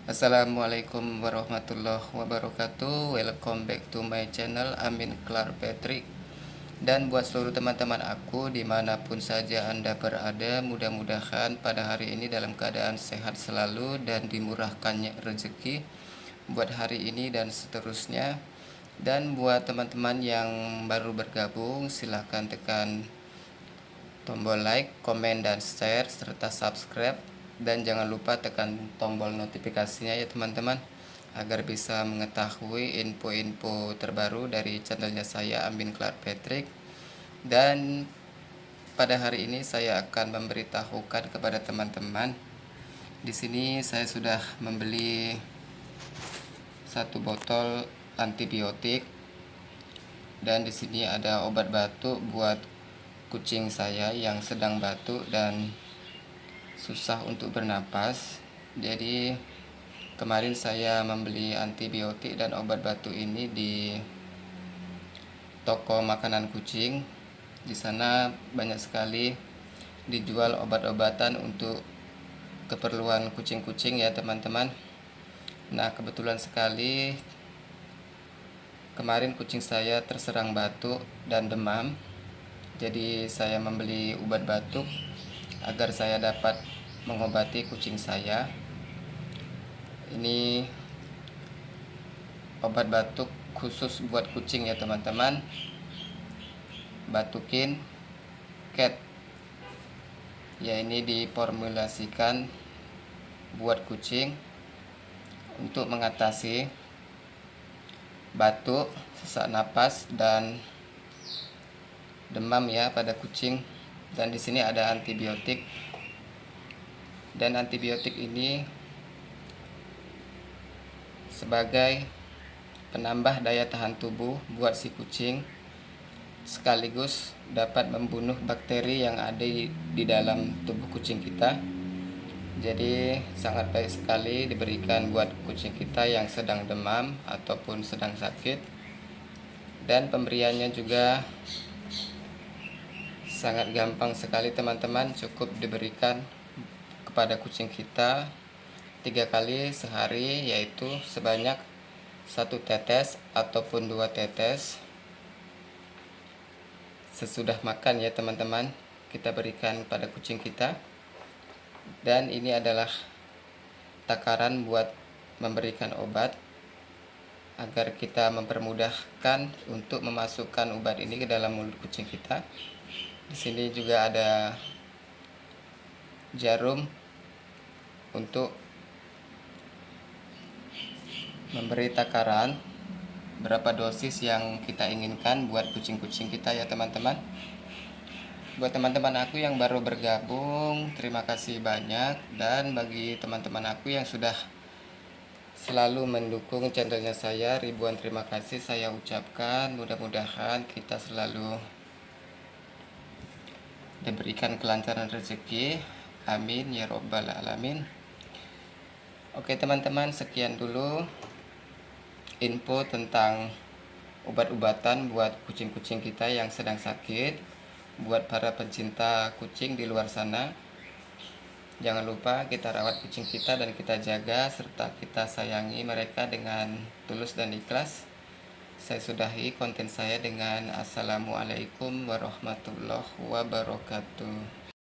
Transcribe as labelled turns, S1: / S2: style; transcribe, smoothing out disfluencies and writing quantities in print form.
S1: Assalamualaikum warahmatullahi wabarakatuh. Welcome back to my channel Amin Clark Patrick. Dan buat seluruh teman-teman aku dimanapun saja Anda berada, mudah-mudahan pada hari ini dalam keadaan sehat selalu dan dimurahkannya rezeki buat hari ini dan seterusnya. Dan buat teman-teman yang baru bergabung, silahkan tekan tombol like, komen, dan share, serta subscribe. Dan jangan lupa tekan tombol notifikasinya ya teman-teman, agar bisa mengetahui info-info terbaru dari channelnya saya Amin Clark Patrick. Dan pada hari ini saya akan memberitahukan kepada teman-teman, di sini saya sudah membeli satu botol antibiotik, dan di sini ada obat batuk buat kucing saya yang sedang batuk dan susah untuk bernapas. Jadi kemarin saya membeli antibiotik dan obat batuk ini di toko makanan kucing. Di sana banyak sekali dijual obat-obatan untuk keperluan kucing-kucing ya teman-teman. Nah, kebetulan sekali kemarin kucing saya terserang batuk dan demam. Jadi saya membeli obat batuk agar saya dapat mengobati kucing saya. Ini obat batuk khusus buat kucing ya teman-teman. Batukin Cat. Ya, ini diformulasikan buat kucing untuk mengatasi batuk, sesak napas, dan demam ya pada kucing. Dan di sini ada antibiotik. Dan antibiotik ini sebagai penambah daya tahan tubuh buat si kucing, sekaligus dapat membunuh bakteri yang ada di dalam tubuh kucing kita. Jadi sangat baik sekali diberikan buat kucing kita yang sedang demam ataupun sedang sakit. Dan pemberiannya juga sangat gampang sekali teman-teman, cukup diberikan kepada kucing kita 3 kali sehari, yaitu sebanyak 1 tetes ataupun 2 tetes sesudah makan ya teman-teman, kita berikan pada kucing kita. Dan ini adalah takaran buat memberikan obat agar kita mempermudahkan untuk memasukkan obat ini ke dalam mulut kucing kita. Di sini juga ada jarum untuk memberi takaran berapa dosis yang kita inginkan buat kucing-kucing kita ya teman-teman. Buat teman-teman aku yang baru bergabung, terima kasih banyak. Dan bagi teman-teman aku yang sudah selalu mendukung channelnya saya, ribuan terima kasih saya ucapkan. Mudah-mudahan kita selalu diberikan kelancaran rezeki, amin ya robbal alamin. Oke teman-teman, sekian dulu info tentang obat-obatan buat kucing-kucing kita yang sedang sakit. Buat para pencinta kucing di luar sana, jangan lupa kita rawat kucing kita dan kita jaga serta kita sayangi mereka dengan tulus dan ikhlas. Saya sudahi konten saya dengan Assalamualaikum warahmatullahi wabarakatuh.